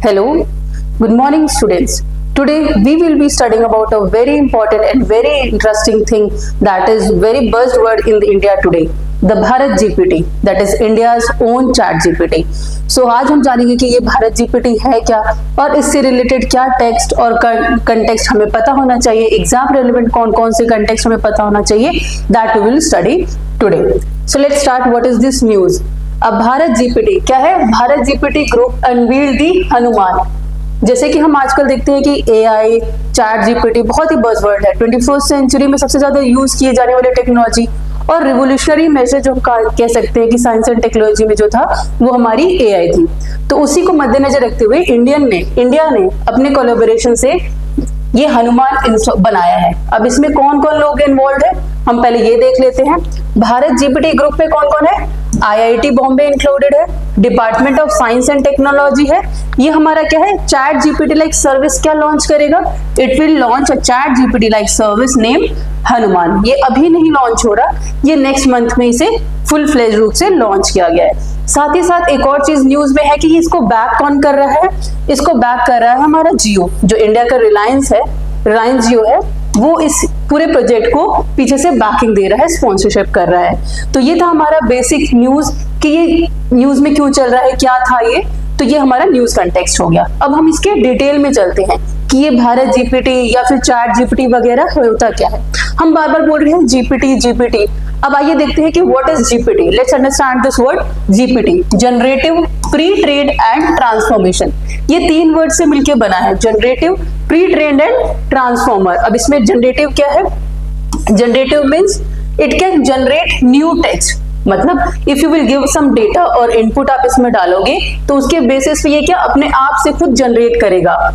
Hello, good morning students. Today we will be studying about a very important and very interesting thing that is very buzzword in the India today, the Bharat GPT, that is India's own chat GPT. So आज हम जानेंगे कि ये Bharat GPT है क्या और इससे related क्या टेक्स्ट और कंटेक्स्ट हमें पता होना चाहिए, एग्जाम रेलेवेंट कौन कौन से कंटेक्स्ट हमें पता होना चाहिए, that we will study today. So let's start. What is this news? अब भारत जीपीटी क्या है? Bharat GPT group unveiled the Hanuman. जैसे कि हम आजकल देखते हैं कि एआई, चैट जीपीटी बहुत ही बज़वर्ड है. 21st सेंचुरी में सबसे ज्यादा यूज किए जाने वाले टेक्नोलॉजी और रिवोल्यूशनरी मेजर जो कह सकते हैं कि साइंस एंड टेक्नोलॉजी में जो था वो हमारी एआई थी. तो उसी को मद्देनजर रखते हुए इंडिया ने अपने कोलैबोरेशन से ये हनुमान बनाया है. अब इसमें कौन कौन लोग इन्वॉल्व है हम पहले ये देख लेते हैं. भारत जीपीटी ग्रुप में कौन कौन है? आईआईटी बॉम्बे इंक्लूडेड है, department of science and technology है. ये हमारा क्या है? चैट जीपीटी लाइक सर्विस क्या लॉन्च करेगा? It will launch a chat GPT like service name Hanuman. ये अभी नहीं लॉन्च हो रहा, ये नेक्स्ट मंथ में इसे फुल फ्लेज रूप से लॉन्च किया गया है. साथ ही साथ एक और चीज न्यूज में है कि इसको बैक कौन कर रहा है? इसको बैक कर रहा है हमारा जियो, जो इंडिया का रिलायंस जियो है, वो इस पूरे प्रोजेक्ट को पीछे से बैकिंग दे रहा है, स्पॉन्सरशिप कर रहा है. तो ये था हमारा बेसिक न्यूज कि ये न्यूज में क्यों चल रहा है, क्या था ये. तो ये हमारा न्यूज कंटेक्स्ट हो गया. अब हम इसके डिटेल में चलते हैं कि ये भारत जीपीटी या फिर चैट जीपीटी वगैरह होता क्या है. हम बार बार बोल रहे हैं जीपीटी. अब आइए देखते हैं कि what is GPT. Let's understand this word GPT. Generative, pre trained and transformation. ये तीन वर्ड से मिलकर बना है, generative, pre trained and transformer. अब इसमें जनरेटिव क्या है? Generative means it can generate new text. मतलब if you will give some data और इनपुट आप इसमें डालोगे तो उसके बेसिस पे ये क्या अपने आप से खुद जनरेट करेगा,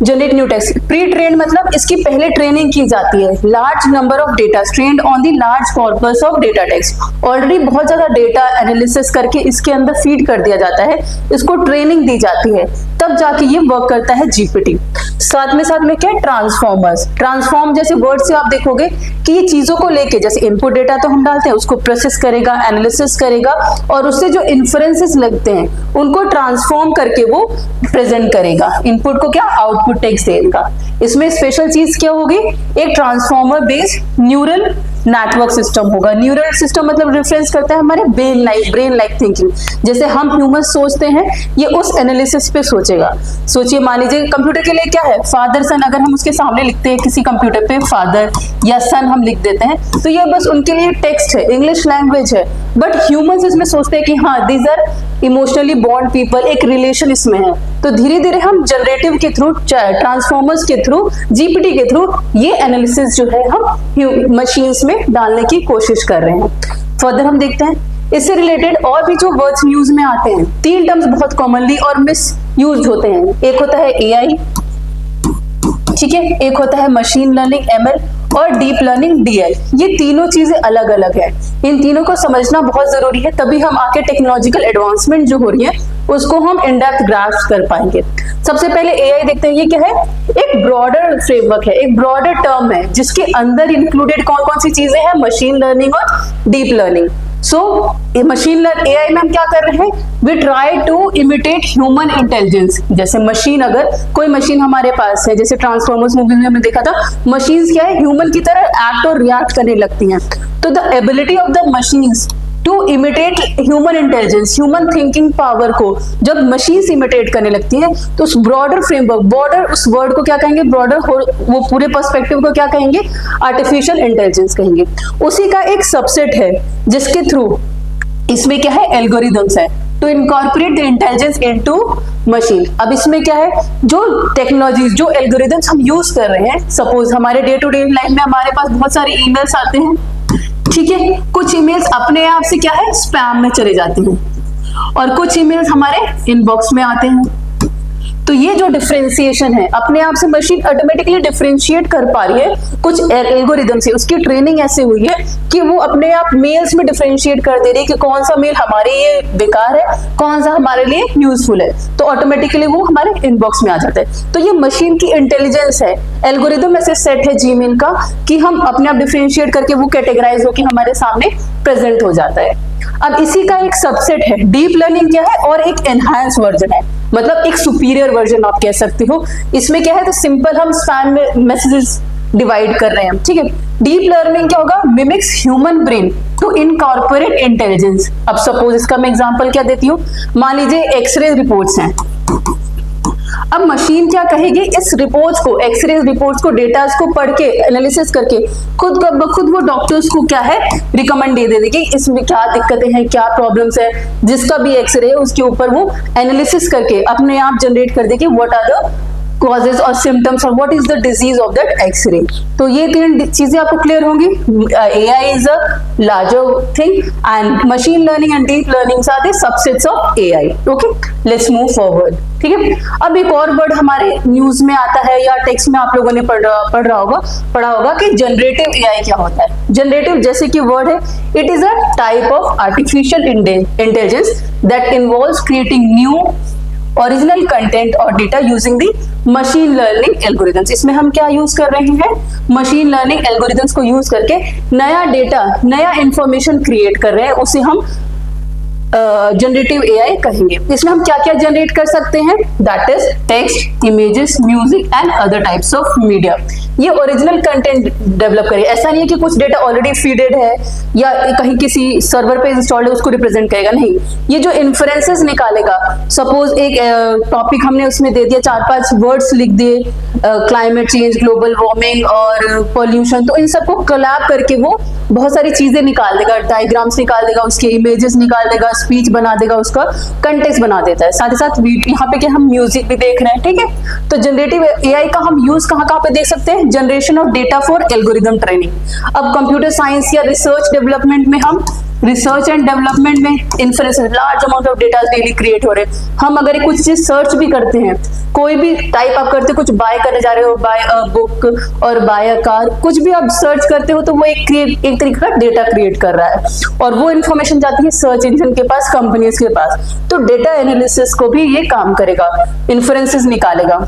generate new text. Pre trained मतलब इसकी पहले ट्रेनिंग की जाती है. Large number of data trained on the large corpus of data text. Already बहुत ज्यादा डेटा एनालिसिस करके इसके अंदर फीड कर दिया जाता है, इसको ट्रेनिंग दी जाती है, तब जाके ये वर्क करता है जीपीटी. साथ में क्या है? ट्रांसफॉर्मर्स. ट्रांसफॉर्म जैसे वर्ड से आप देखोगे कि ये चीजों को लेके, जैसे इनपुट डेटा तो हम डालते हैं, उसको प्रोसेस करेगा, एनालिसिस करेगा और उससे जो इन्फ्रेंसेस लगते हैं उनको ट्रांसफॉर्म करके वो प्रेजेंट करेगा. इनपुट को क्या? आउटपुट टेक्स्ट देगा. इसमें स्पेशल चीज क्या होगी? एक transformer based neural network system होगा. न्यूरल सिस्टम मतलब रेफरेंस करता है हमारे ब्रेन लाइक थिंकिंग. जैसे हम ह्यूमंस सोचते हैं, ये उस एनालिसिस पे सोचेगा. सोचिए, मान लीजिए कंप्यूटर के लिए क्या है? फादर सन. अगर हम उसके सामने लिखते हैं किसी कंप्यूटर पे फादर या सन हम लिख देते हैं तो ये बस उनके लिए टेक्स्ट है, इंग्लिश लैंग्वेज है. बट ह्यूमंस इसमें सोचते हैं कि हाँ, these are emotionally bond people, एक रिलेशन इसमें है. तो धीरे धीरे हम जनरेटिव के थ्रू, ट्रांसफॉर्मर्स के थ्रू, जीपीटी के थ्रू ये एनालिसिस जो है हम मशीन्स में डालने की कोशिश कर रहे हैं. फर्दर हम देखते हैं इससे रिलेटेड और भी जो वर्ड्स न्यूज में आते हैं. तीन टर्म्स बहुत कॉमनली और मिस यूज होते हैं. एक होता है एआई, ठीक है, एक होता है मशीन लर्निंग एमएल और डीप लर्निंग डीएल. ये तीनों चीजें अलग अलग है, इन तीनों को समझना बहुत जरूरी है, तभी हम आके टेक्नोलॉजिकल एडवांसमेंट जो हो रही है उसको हम इन डेप्थ ग्रास्प कर पाएंगे. सबसे पहले एआई देखते हैं. ये क्या है? एक ब्रॉडर फ्रेमवर्क है, एक ब्रॉडर टर्म है जिसके अंदर इंक्लूडेड कौन कौन सी चीजें हैं? मशीन लर्निंग और deep learning. So machine learning AI में हम क्या कर रहे हैं? We try to imitate human intelligence. जैसे मशीन, अगर कोई मशीन हमारे पास है, जैसे ट्रांसफॉर्मर्स मूवी में हमने देखा था, मशीन्स क्या है? ह्यूमन की तरह एक्ट और रिएक्ट करने लगती हैं. तो the ability of the machines to imitate human intelligence, human thinking power को जब मशीन्स इमिटेट करने लगती हैं तो उस ब्रॉडर फ्रेमवर्क, बॉर्डर, उस वर्ड को क्या कहेंगे? ब्रॉडर, वो पूरे पर्सपेक्टिव को क्या कहेंगे? आर्टिफिशियल इंटेलिजेंस कहेंगे. उसी का एक सबसेट है जिसके थ्रू इसमें क्या है? एल्गोरिदम्स है to incorporate the intelligence into machine. अब इसमें क्या है? जो टेक्नोलॉजी, जो एल्गोरिदम्स हम यूज कर रहे हैं, सपोज हमारे डे टू डे लाइफ में हमारे पास बहुत सारे ईमेल्स आते हैं, ठीक है. कुछ ईमेल्स अपने आप से क्या है? स्पैम में चले जाते हैं और कुछ ईमेल्स हमारे इनबॉक्स में आते हैं. तो ये जो डिफरेंशिएशन है, अपने आप से मशीन ऑटोमेटिकली डिफरेंशिएट कर पा रही है कुछ एल्गोरिदम से. उसकी ट्रेनिंग ऐसे हुई है कि वो अपने आप मेल्स में डिफरेंशिएट कर दे रही है कि कौन सा मेल हमारे लिए बेकार है, कौन सा हमारे लिए यूजफुल है. तो ऑटोमेटिकली वो हमारे इनबॉक्स में आ जाता है. तो ये मशीन की इंटेलिजेंस है. एल्गोरिदम ऐसे सेट है जीमेल का कि हम अपने आप डिफरेंशिएट करके वो कैटेगराइज होकर हमारे सामने प्रेजेंट हो जाता है. अब इसी का एक सबसेट है डीप लर्निंग क्या है और एक एनहांस वर्जन है. मतलब एक सुपीरियर वर्जन आप कह सकते हो। इसमें क्या है, तो सिंपल हम स्पैन में मैसेजेस डिवाइड कर रहे हैं, ठीक है। डीप लर्निंग क्या होगा, mimics human brain to incorporate intelligence. अब सपोज इसका मैं एग्जांपल क्या देती हूँ, मान लीजिए एक्सरे रिपोर्ट्स हैं। अब मशीन क्या कहेगी, इस रिपोर्ट्स को, एक्सरे रिपोर्ट्स को, डेटा को पढ़ के एनालिसिस करके खुद वो डॉक्टर्स को क्या है रिकमेंड दे देगी कि इसमें क्या दिक्कतें हैं, क्या प्रॉब्लम्स है, जिसका भी एक्सरे है उसके ऊपर वो एनालिसिस करके अपने आप जनरेट कर देगी व्हाट आर द causes और symptoms और what is the disease of that X-ray। तो ये तीन चीजें आपको क्लियर होंगी। AI is a larger thing and machine learning and deep learning are the subsets of AI। Okay, let's move forward। ठीक है, अब एक और वर्ड हमारे न्यूज में आता है या टेक्स्ट में आप लोगों ने पढ़ा होगा कि जनरेटिव AI क्या होता है। जनरेटिव जैसे कि वर्ड है, it is a type of artificial intelligence that involves creating new original content और data using the machine learning algorithms. इसमें हम क्या यूज कर रहे हैं, मशीन लर्निंग एल्गोरिथम्स को यूज करके नया डेटा, नया इंफॉर्मेशन क्रिएट कर रहे हैं, उसे हम जनरेटिव AI कहेंगे। इसमें हम क्या क्या जनरेट कर सकते हैं, that is text, images, music and other types of media. ये ओरिजिनल कंटेंट डेवलप करेगा। ऐसा नहीं है कि कुछ डेटा ऑलरेडी फीडेड है या कहीं किसी सर्वर पे इंस्टॉल्ड है उसको रिप्रेजेंट करेगा, नहीं। ये जो इन्फ्रेंसेस निकालेगा, सपोज एक टॉपिक हमने उसमें दे दिया, 4-5 वर्ड्स लिख दिए, क्लाइमेट चेंज, ग्लोबल वार्मिंग और पोल्यूशन, तो इन सबको कोलैब करके वो बहुत सारी चीजें निकाल देगा, डायग्राम्स निकाल देगा, उसके इमेजेस निकाल देगा, स्पीच बना देगा, उसका कंटेक्स्ट बना देता है। साथ ही साथ यहाँ पे क्या हम म्यूजिक भी देख रहे हैं, ठीक है। तो जनरेटिव AI का हम यूज कहाँ पे देख सकते हैं, generation of data for algorithm training. अब कंप्यूटर साइंस या रिसर्च डेवलपमेंट में हम रिसर्च एंड डेवलपमेंट में inference, large amount of data daily create हो रहे हैं। हम अगर कुछ चीज सर्च भी करते हैं, कोई भी टाइप आप करते हो, कुछ बाय करने जा रहे हो, बाय अ बुक और बाय अ कार, कुछ भी आप सर्च करते हो तो वो एक तरीके का डेटा क्रिएट कर रहा है और वो इन्फॉर्मेशन जाती है सर्च इंजन के पास, कंपनीज के पास। तो डेटा एनालिसिस को भी ये काम करेगा, इन्फ्रेंसेस निकालेगा।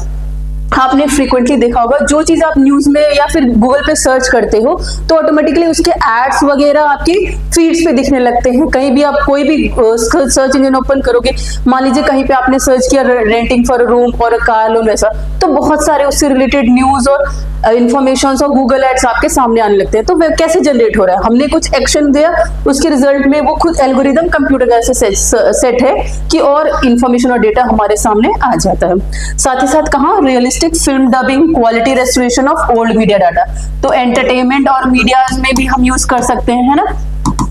आपने फ्रीक्वेंटली देखा होगा, जो चीज आप न्यूज में या फिर गूगल पे सर्च करते हो तो ऑटोमेटिकली उसके एड्स वगैरह आपकी फीड्स पे दिखने लगते हैं। कहीं भी आप कोई भी सर्च इंजन ओपन करोगे, मान लीजिए कहीं पे आपने सर्च किया रेंटिंग फॉर अ रूम और अ कार लोन वैसा, तो बहुत सारे उससे रिलेटेड न्यूज और इन्फॉर्मेशन और गूगल एड्स आपके सामने आने लगते हैं। तो वह कैसे जनरेट हो रहा है, हमने कुछ एक्शन दिया, उसके रिजल्ट में वो खुद एल्गोरिदम कंप्यूटर का ऐसे सेट है कि और इन्फॉर्मेशन और डेटा हमारे सामने आ जाता है। साथ ही साथ कहाँ, realistic film dubbing, quality restoration of old media data. तो एंटरटेनमेंट और मीडिया में भी हम यूज कर सकते हैं, है ना,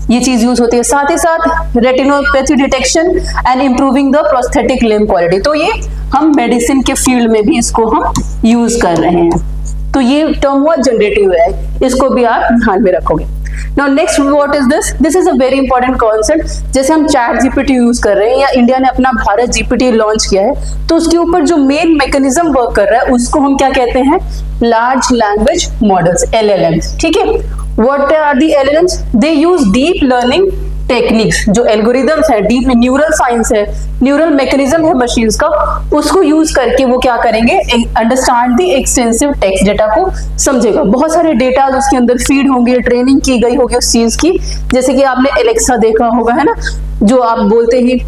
ये चीज यूज होती है। साथ ही साथ retinopathy detection and improving the prosthetic limb quality. तो ये हम मेडिसिन के फील्ड में भी इसको हम यूज कर रहे हैं। तो ये टर्म हुआ जनरेटिव है, इसको भी आप ध्यान में रखोगे। Now next what is this, this is a very important concept. जैसे हम चैट जीपीटी यूज कर रहे हैं या इंडिया ने अपना भारत जीपीटी लॉन्च किया है, तो उसके ऊपर जो मेन मैकेनिज्म वर्क कर रहा है उसको हम क्या कहते हैं, लार्ज लैंग्वेज मॉडल्स, LLMs। ठीक है, what are the LLMs, they use deep learning techniques. जो एल्गोरिदम्स है, डीप न्यूरल साइंस है, न्यूरल मैकेनिज्म है मशीन्स का, उसको यूज करके वो क्या करेंगे, understand the extensive text data को समझेगा। बहुत सारे डेटा उसके अंदर फीड होंगे, ट्रेनिंग की गई होगी उस चीज की। जैसे कि आपने एलेक्सा देखा होगा, है ना, जो आप बोलते ही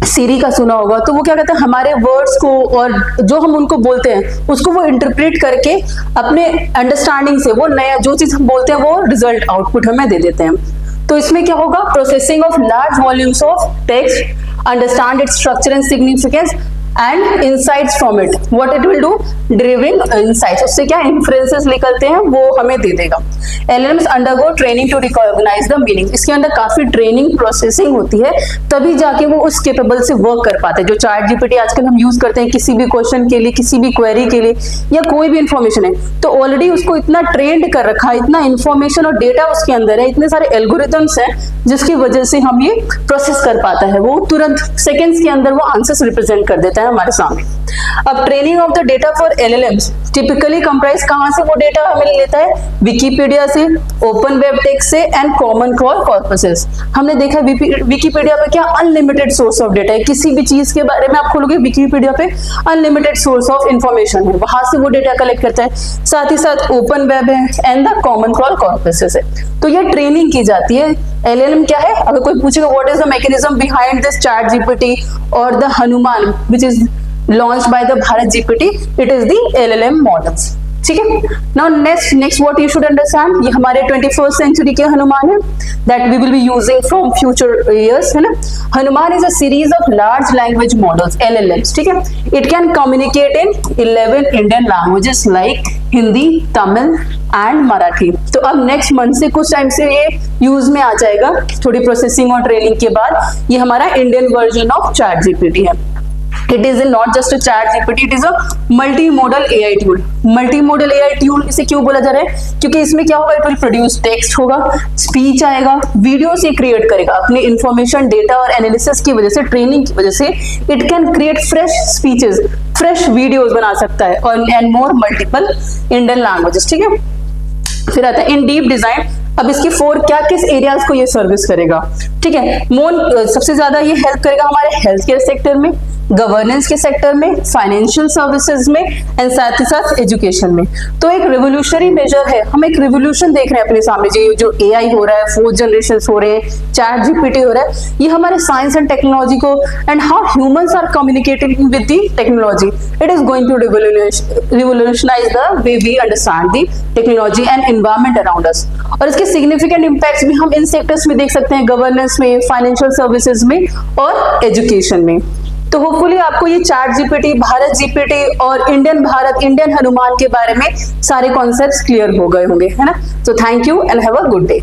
सीरी का सुना होगा, तो वो क्या कहते हैं, हमारे वर्ड्स को और जो हम उनको बोलते हैं उसको वो इंटरप्रेट करके अपने अंडरस्टैंडिंग से वो नया जो चीज हम बोलते हैं वो रिजल्ट आउटपुट हमें दे देते हैं। तो इसमें क्या होगा, processing of large volumes of text, understand its structure and significance and insights from it, what it will do, ड्रिविंग insights, उससे क्या इन्फ्रेंसेस निकलते हैं वो हमें दे देगा। LLMs undergo training to recognise the meaning. इसके अंदर काफी ट्रेनिंग प्रोसेसिंग होती है, तभी जाके वो उस केपेबल से वर्क कर पाते हैं। जो चैट जीपीटी आजकल हम यूज करते हैं किसी भी क्वेश्चन के लिए, किसी भी क्वेरी के लिए या कोई भी इंफॉर्मेशन है, तो ऑलरेडी उसको इतना ट्रेंड कर रखा है, इतना इंफॉर्मेशन और डेटा उसके अंदर है, इतने सारे एल्गोरिथम्स हैं जिसकी वजह से हम ये प्रोसेस कर पाता है। वो तुरंत सेकेंड्स के अंदर वो आंसर्स रिप्रेजेंट कर देता है हमारे सामने। अब training of the data for LLMs typically comprise कहाँ से वो डेटा हमें लेता है, विकिपीडिया से, ओपन वेब टेक्स्ट से एंड कॉमन कॉल कॉर्पसेस। हमने देखा विकिपीडिया पे क्या अनलिमिटेड सोर्स ऑफ डेटा है, किसी भी चीज के बारे में आप खोलोगे विकिपीडिया पे अनलिमिटेड सोर्स ऑफ इंफॉर्मेशन है, वहां से वो डेटा कलेक्ट करता है। साथ ही साथ ओपन वेब है and the common call corpses है। तो ये ट्रेनिंग की जाती है। LLM क्या है, अगर कोई पूछेगा what is the mechanism behind this chat GPT और the Hanuman which is launched by the Bharat GPT, it is the LLM models। ठीक है, now next what you should understand, ये हमारे 21st century के हनुमान है that we will be using from future years, है ना। Hanuman is a series of large language models, LLMs, ठीक है। It can communicate in 11 Indian languages like Hindi, Tamil and Marathi. तो अब नेक्स्ट मंथ से कुछ टाइम से ये यूज में आ जाएगा, थोड़ी प्रोसेसिंग और ट्रेनिंग के बाद। ये हमारा Indian version of chat GPT है। It is not just a chat GPT, it is a multimodal AI tool। Multimodal AI tool इसे क्यों बोला जा रहा है, क्योंकि इसमें क्या होगा, it will produce text होगा, स्पीच आएगा, वीडियोस ये क्रिएट करेगा अपने इंफॉर्मेशन, डेटा और एनालिसिस की वजह से, ट्रेनिंग की वजह से it can create fresh speeches, fresh videos बना सकता है और and more multiple Indian languages. ठीक है, फिर आता है इन डीप डिजाइन। अब इसकी क्या किस एरियाज को ये सर्विस करेगा, ठीक है। सबसे ज्यादा ये हेल्प करेगा हमारे हेल्थ केयर सेक्टर में, गवर्नेंस के सेक्टर में, फाइनेंशियल सर्विसेज में एंड साथ ही साथ एजुकेशन में। तो एक रिवोल्यूशनरी मेजर है, हम एक रिवोल्यूशन देख रहे हैं अपने सामने। जो AI हो रहा है, 4th जनरेशन हो रहे हैं, चैट जीपीटी हो रहा है, ये हमारे साइंस एंड टेक्नोलॉजी को and how humans are communicating with the technology, it is going to revolutionise the way we understand the technology and environment around us. और इसके सिग्निफिकेंट इम्पैक्ट्स भी हम इन सेक्टर्स में देख सकते हैं, गवर्नेंस में, फाइनेंशियल सर्विसेज में और एजुकेशन में। तो होपफुली आपको ये चैट जीपीटी, भारत जीपीटी और इंडियन हनुमान के बारे में सारे कॉन्सेप्ट्स क्लियर हो गए होंगे, है ना। तो thank you and have a good day.